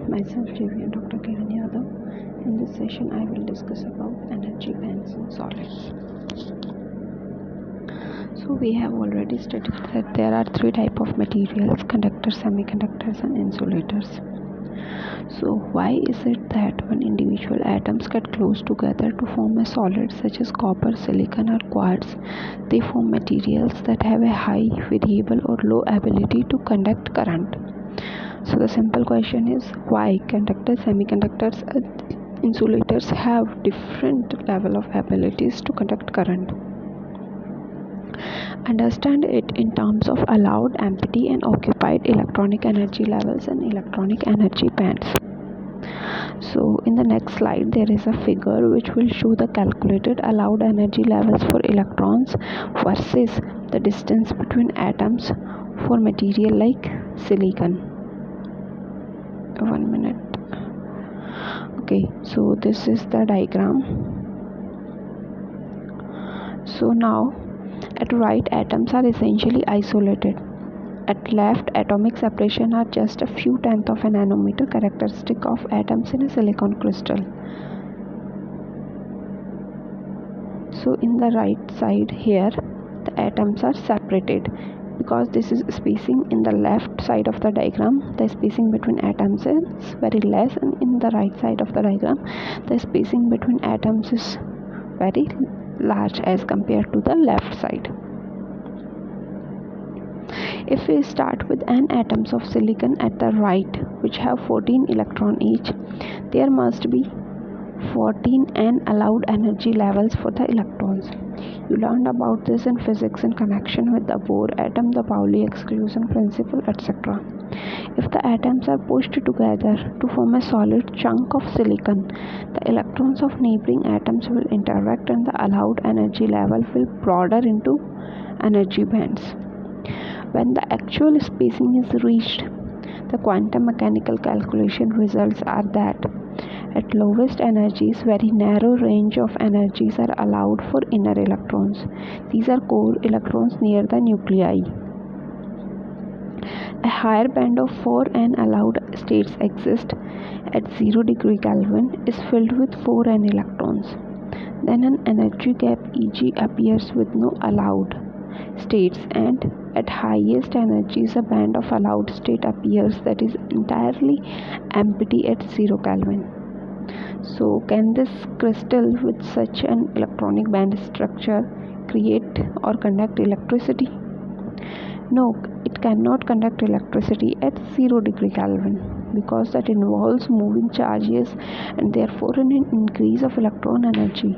myself JV and Dr. Kiran Yadav. In this session, I will discuss about energy bands in solids. So we have already studied that there are three types of materials: conductors, semiconductors, and insulators. So why is it that when individual atoms get close together to form a solid such as copper, silicon, or quartz, they form materials that have a high, variable, or low ability to conduct current? So the simple question is, why conductors, semiconductors, and insulators have different level of abilities to conduct current? Understand it in terms of allowed, empty, and occupied electronic energy levels and electronic energy bands. So in the next slide there is a figure which will show the calculated allowed energy levels for electrons versus the distance between atoms for material like silicon. 1 minute. Okay, so this is the diagram. So now at right, atoms are essentially isolated. At left, atomic separation are just a few tenths of a nanometer, characteristic of atoms in a silicon crystal. So in the right side here, the atoms are separated. Because this is spacing in the left side of the diagram, the spacing between atoms is very less, and in the right side of the diagram, the spacing between atoms is very large as compared to the left side. If we start with n atoms of silicon at the right, which have 14 electrons each, there must be 14 n allowed energy levels for the electrons. You learned about this in physics in connection with the Bohr atom, the Pauli exclusion principle, etc. If the atoms are pushed together to form a solid chunk of silicon, the electrons of neighboring atoms will interact and the allowed energy level will broaden into energy bands. When the actual spacing is reached, the quantum mechanical calculation results are that at lowest energies, very narrow range of energies are allowed for inner electrons. These are core electrons near the nuclei. A higher band of 4n allowed states exist at 0 degree Kelvin is filled with 4n electrons. Then an energy gap Eg appears with no allowed states, and at highest energies a band of allowed state appears that is entirely empty at 0 Kelvin. So can this crystal with such an electronic band structure create or conduct electricity? No, it cannot conduct electricity at 0 degree Kelvin because that involves moving charges and therefore an increase of electron energy.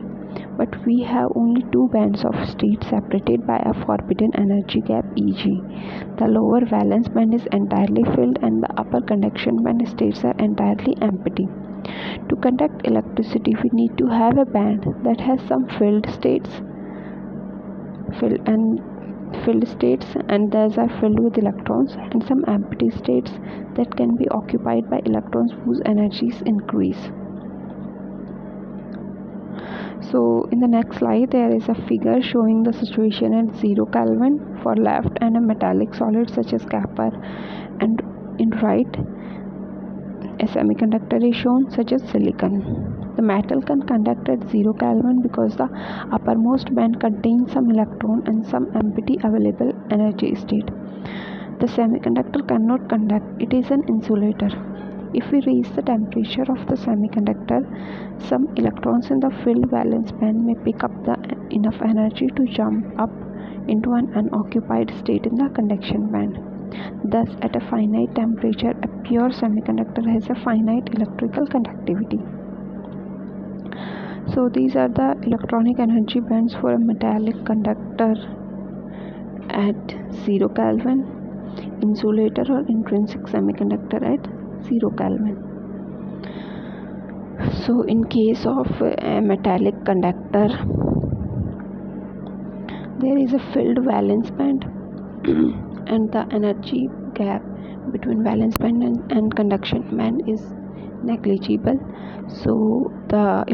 But we have only two bands of state separated by a forbidden energy gap Eg. The lower valence band is entirely filled and the upper conduction band states are entirely empty. To conduct electricity, we need to have a band that has some filled states and those are filled with electrons, and some empty states that can be occupied by electrons whose energies increase. So in the next slide there is a figure showing the situation at 0 Kelvin for left and a metallic solid such as copper, and in right a semiconductor is shown such as silicon. The metal can conduct at 0 Kelvin because the uppermost band contains some electron and some empty available energy state. The semiconductor cannot conduct, it is an insulator. If we raise the temperature of the semiconductor, some electrons in the filled valence band may pick up enough energy to jump up into an unoccupied state in the conduction band. Thus, at a finite temperature, a pure semiconductor has a finite electrical conductivity. So these are the electronic energy bands for a metallic conductor at 0 Kelvin, insulator or intrinsic semiconductor at 0 Kelvin. So in case of a metallic conductor, there is a filled valence band and the energy gap between valence band and conduction band is negligible. So the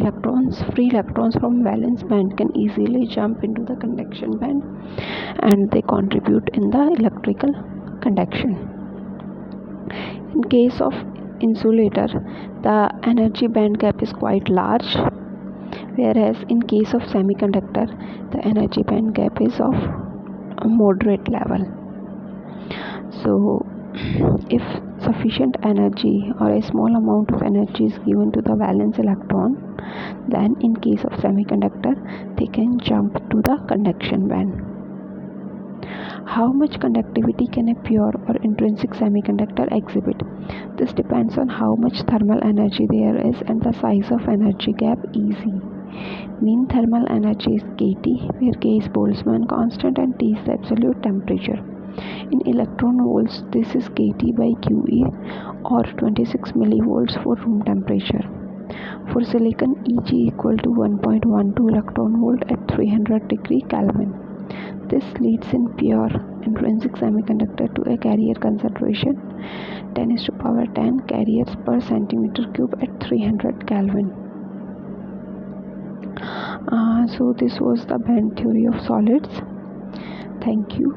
free electrons from valence band can easily jump into the conduction band and they contribute in the electrical conduction. In case of insulator, the energy band gap is quite large, whereas in case of semiconductor, the energy band gap is of a moderate level. So if sufficient energy or a small amount of energy is given to the valence electron, then in case of semiconductor they can jump to the conduction band. How much conductivity can a pure or intrinsic semiconductor exhibit? This depends on how much thermal energy there is and the size of energy gap EZ. Mean thermal energy is kT, where K is Boltzmann constant and T is the absolute temperature. In electron volts, this is kT by QE or 26 millivolts for room temperature. For silicon, Eg equal to 1.12 electron volt at 300 degree Kelvin. This leads in pure intrinsic semiconductor to a carrier concentration 10⁻10 carriers per centimeter cube at 300 Kelvin. So this was the band theory of solids. Thank you.